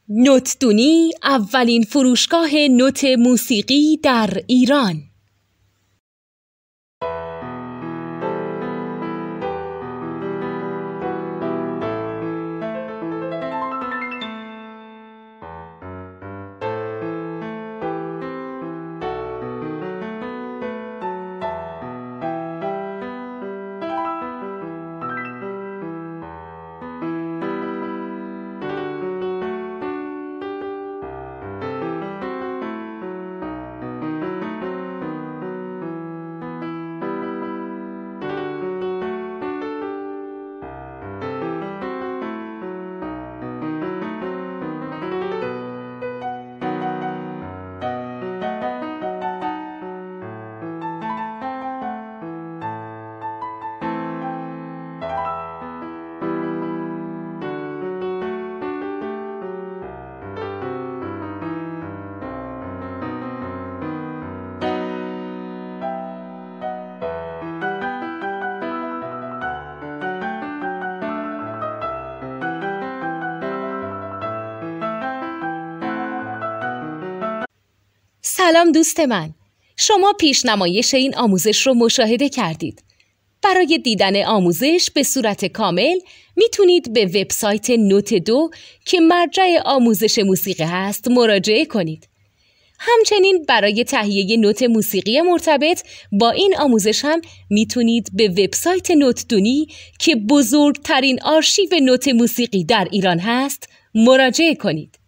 نوتدونی اولین فروشگاه نوت موسیقی در ایران. سلام دوست من، شما پیشنمایش این آموزش رو مشاهده کردید. برای دیدن آموزش به صورت کامل میتونید به وبسایت نوت 2 که مرجع آموزش موسیقی هست مراجعه کنید. همچنین برای تهیه نوت موسیقی مرتبط با این آموزش هم میتونید به وبسایت نوتدونی که بزرگترین آرشیو نوت موسیقی در ایران هست مراجعه کنید.